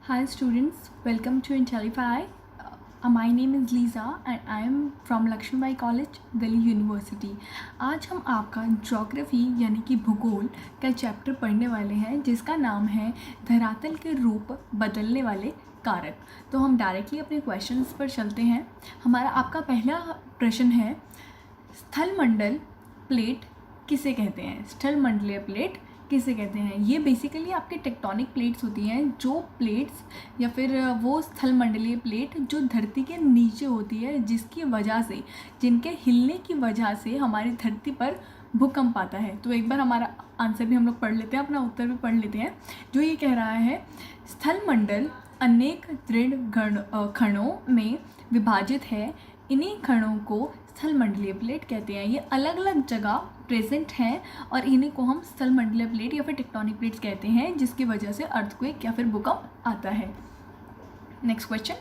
Hi students, welcome to Intellify. My name is Lisa and I am from Lakshmi College, Delhi University. आज हम आपका geography यानी कि भूगोल का चैप्टर पढ़ने वाले हैं जिसका नाम है धरातल के रूप बदलने वाले कारक। तो हम डायरेक्टली अपने क्वेश्चंस पर चलते हैं। हमारा आपका पहला प्रश्न है, स्थलमंडल प्लेट किसे कहते हैं? स्थलमंडलीय प्लेट किसे कहते हैं? ये बेसिकली आपके टेक्टोनिक प्लेट्स होती हैं, जो प्लेट्स या फिर वो स्थलमंडलीय प्लेट जो धरती के नीचे होती है, जिसकी वजह से, जिनके हिलने की वजह से हमारी धरती पर भूकंप आता है। तो एक बार हमारा आंसर भी हम लोग पढ़ लेते हैं, अपना उत्तर भी पढ़ लेते हैं। जो ये कह रहा है, स्थलमंडल अनेक दृढ़ कणों में विभाजित है। इन्हीं कणों को स्थलमंडलीय प्लेट कहते हैं। ये अलग अलग जगह प्रेजेंट हैं और इन्हीं को हम स्थलमंडलीय प्लेट या फिर टेक्टोनिक प्लेट्स कहते हैं, जिसकी वजह से अर्थक्वेक या फिर भूकंप आता है। नेक्स्ट क्वेश्चन,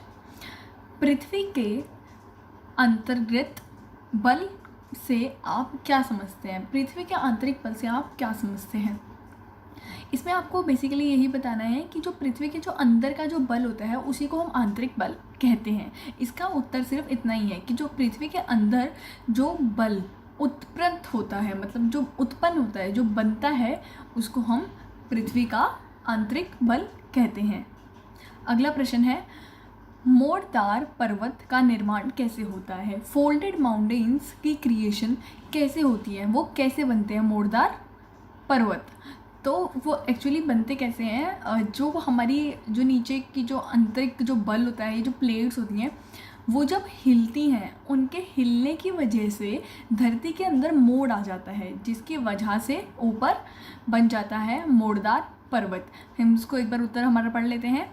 पृथ्वी के अंतर्गत बल से आप क्या समझते हैं? पृथ्वी के आंतरिक बल से आप क्या समझते हैं? इसमें आपको बेसिकली यही बताना है कि जो पृथ्वी के जो अंदर का जो बल होता है उसी को हम आंतरिक बल कहते हैं। इसका उत्तर सिर्फ इतना ही है कि जो पृथ्वी के अंदर जो बल उत्पन्न होता है, मतलब जो उत्पन्न होता है, जो बनता है, उसको हम पृथ्वी का आंतरिक बल कहते हैं। अगला प्रश्न है, मोड़दार पर्वत का निर्माण कैसे होता है? फोल्डेड माउंटेन्स की क्रिएशन कैसे होती है? वो कैसे बनते हैं मोड़दार पर्वत? तो वो एक्चुअली बनते कैसे हैं? जो हमारी जो नीचे की जो आंतरिक जो बल होता है, ये जो प्लेट्स होती हैं, वो जब हिलती हैं, उनके हिलने की वजह से धरती के अंदर मोड़ आ जाता है, जिसकी वजह से ऊपर बन जाता है मोड़दार पर्वत। हम इसको एक बार उत्तर हमारा पढ़ लेते हैं।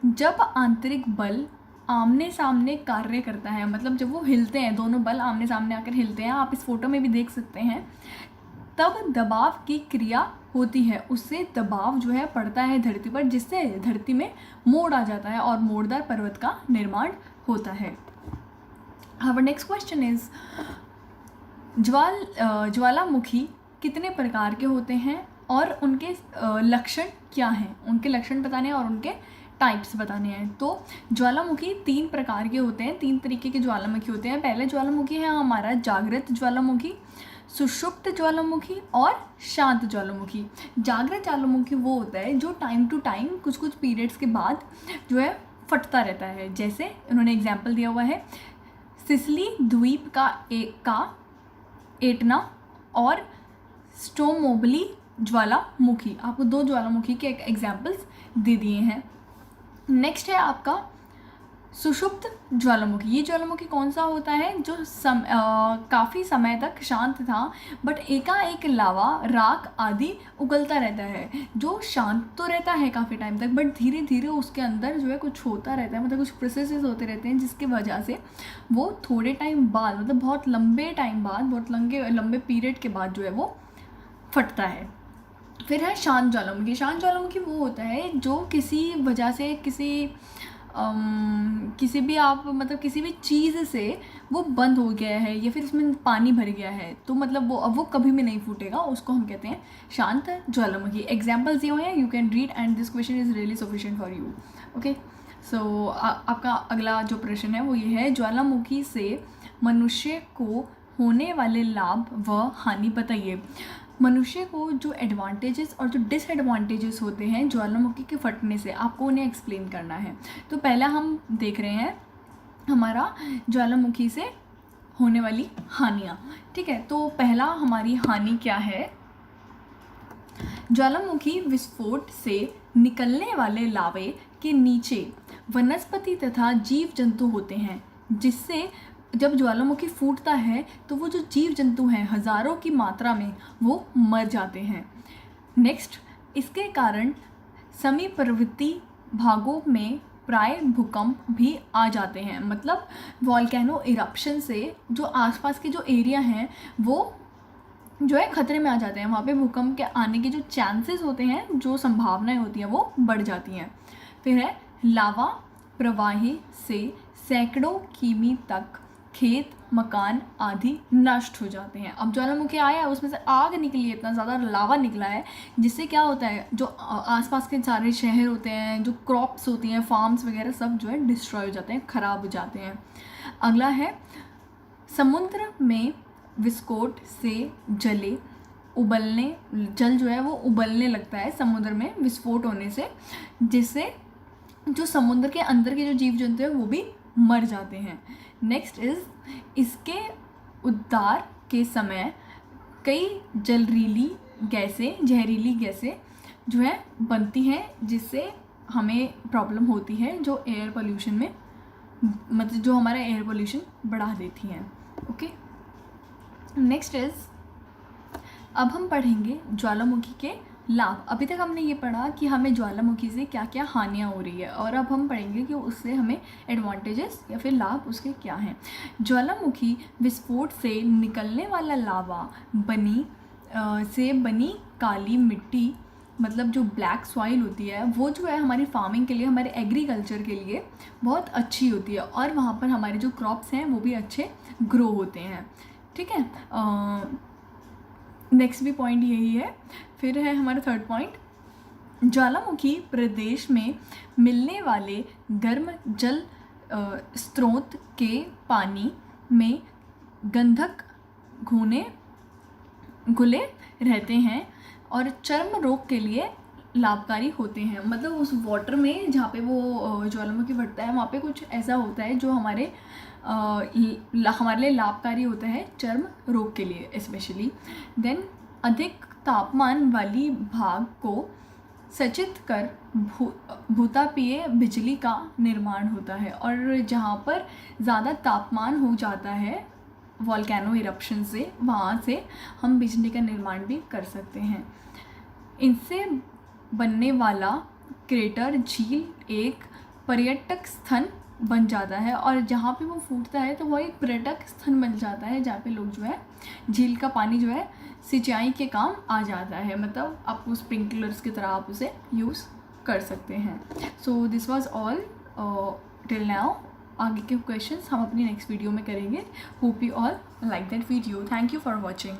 जब आंतरिक बल आमने सामने कार्य करता है, मतलब जब वो हिलते हैं, दोनों बल आमने सामने आकर हिलते हैं, आप इस फोटो में भी देख सकते हैं, तब दबाव की क्रिया होती है। उससे दबाव जो है पड़ता है धरती पर, जिससे धरती में मोड़ आ जाता है और मोड़दार पर्वत का निर्माण होता है। आवर नेक्स्ट क्वेश्चन इज, ज्वालामुखी कितने प्रकार के होते हैं और उनके लक्षण क्या हैं? उनके लक्षण बताने हैं और उनके टाइप्स बताने हैं। तो ज्वालामुखी 3 प्रकार के होते हैं, 3 तरीके के ज्वालामुखी होते हैं। पहले ज्वालामुखी है हमारा जागृत ज्वालामुखी, सुषुप्त ज्वालामुखी और शांत ज्वालामुखी। जागृत ज्वालामुखी वो होता है जो टाइम टू टाइम कुछ कुछ पीरियड्स के बाद जो है फटता रहता है। जैसे उन्होंने एग्जाम्पल दिया हुआ है, सिसिली द्वीप का एटना और स्ट्रोमोबली ज्वालामुखी। आपको 2 ज्वालामुखी के एग्जाम्पल्स दे दिए हैं। नेक्स्ट है आपका सुषुप्त ज्वालामुखी। ये ज्वालामुखी कौन सा होता है? जो काफ़ी समय तक शांत था, बट एकाएक लावा, राख आदि उगलता रहता है। जो शांत तो रहता है काफ़ी टाइम तक, बट धीरे धीरे उसके अंदर जो है कुछ होता रहता है, मतलब कुछ प्रोसेसेस होते रहते हैं, जिसकी वजह से वो थोड़े टाइम बाद, मतलब बहुत लंबे टाइम बाद, बहुत लंबे पीरियड के बाद जो है वो फटता है। फिर है शांत ज्वालामुखी। शांत ज्वालामुखी वो होता है जो किसी वजह से, किसी भी आप मतलब किसी भी चीज़ से वो बंद हो गया है या फिर उसमें पानी भर गया है, तो मतलब वो कभी भी नहीं फूटेगा, उसको हम कहते हैं शांत ज्वालामुखी। एग्जाम्पल्स दिए हुए हैं, you can read and this question is really sufficient for you. Okay, so आपका अगला जो प्रश्न है वो ये है, ज्वालामुखी से मनुष्य को होने वाले लाभ व हानि बताइए। मनुष्य को जो एडवांटेजेस और जो डिसएडवांटेजेस होते हैं ज्वालामुखी के फटने से, आपको उन्हें एक्सप्लेन करना है। तो पहला हम देख रहे हैं हमारा ज्वालामुखी से होने वाली हानियाँ। ठीक है, तो पहला हमारी हानि क्या है? ज्वालामुखी विस्फोट से निकलने वाले लावे के नीचे वनस्पति तथा जीव जंतु होते हैं, जिससे जब ज्वालामुखी फूटता है तो वो जो जीव जंतु हैं हज़ारों की मात्रा में वो मर जाते हैं। नेक्स्ट, इसके कारण समीपवर्ती भागों में प्राय भूकंप भी आ जाते हैं। मतलब वॉल्केनो इरप्शन से जो आसपास के जो एरिया हैं वो जो है खतरे में आ जाते हैं, वहाँ पे भूकंप के आने के जो चांसेस होते हैं, जो संभावनाएं होती हैं वो बढ़ जाती हैं। फिर है लावा प्रवाही से सैकड़ों किमी तक खेत, मकान आदि नष्ट हो जाते हैं। अब ज्वालामुखी आया है, उसमें से आग निकली है, इतना ज़्यादा लावा निकला है, जिससे क्या होता है, जो आसपास के सारे शहर होते हैं, जो क्रॉप्स होती हैं, फार्म्स वगैरह सब जो है डिस्ट्रॉय हो जाते हैं, ख़राब हो जाते हैं। अगला है समुद्र में विस्फोट से जल जो है वो उबलने लगता है समुद्र में विस्फोट होने से, जिससे जो समुद्र के अंदर के जो जीव जंतु हैं वो भी मर जाते हैं। नेक्स्ट इज़ इसके उद्धार के समय कई जहरीली गैसें जो है बनती हैं, जिससे हमें प्रॉब्लम होती है, जो एयर पोल्यूशन में मतलब जो हमारा एयर पोल्यूशन बढ़ा देती हैं। ओके, नेक्स्ट इज़ अब हम पढ़ेंगे ज्वालामुखी के लाभ। अभी तक हमने ये पढ़ा कि हमें ज्वालामुखी से क्या क्या हानियाँ हो रही है, और अब हम पढ़ेंगे कि उससे हमें एडवांटेजेस या फिर लाभ उसके क्या हैं। ज्वालामुखी विस्फोट से निकलने वाला लावा से बनी काली मिट्टी, मतलब जो ब्लैक सॉइल होती है, वो जो है हमारी फार्मिंग के लिए, हमारे एग्रीकल्चर के लिए बहुत अच्छी होती है, और वहाँ पर हमारे जो क्रॉप्स हैं वो भी अच्छे ग्रो होते हैं। ठीक है, नेक्स्ट भी पॉइंट यही है। फिर है हमारा थर्ड पॉइंट, ज्वालामुखी प्रदेश में मिलने वाले गर्म जल स्रोत के पानी में गंधक घुले रहते हैं और चर्म रोग के लिए लाभकारी होते हैं। मतलब उस वाटर में जहाँ पे वो ज्वालामुखी बढ़ता है, वहाँ पे कुछ ऐसा होता है जो हमारे लिए लाभकारी होता है, चर्म रोग के लिए स्पेशली। देन अधिक तापमान वाली भाग को सचेत कर भूतापीय बिजली का निर्माण होता है, और जहाँ पर ज़्यादा तापमान हो जाता है वॉल्केनो इरप्शन से, वहाँ से हम बिजली का निर्माण भी कर सकते हैं। इनसे बनने वाला क्रेटर झील एक पर्यटक स्थल बन जाता है, और जहाँ पे वो फूटता है तो वो एक पर्यटक स्थल बन जाता है, जहाँ पे लोग जो है झील का पानी जो है सिंचाई के काम आ जाता है, मतलब आपको स्प्रिंकलर्स की तरह आप उसे यूज़ कर सकते हैं। So this was all till now. आगे के क्वेश्चंस हम अपनी नेक्स्ट वीडियो में करेंगे। Hope you all like that video. Thank you for watching.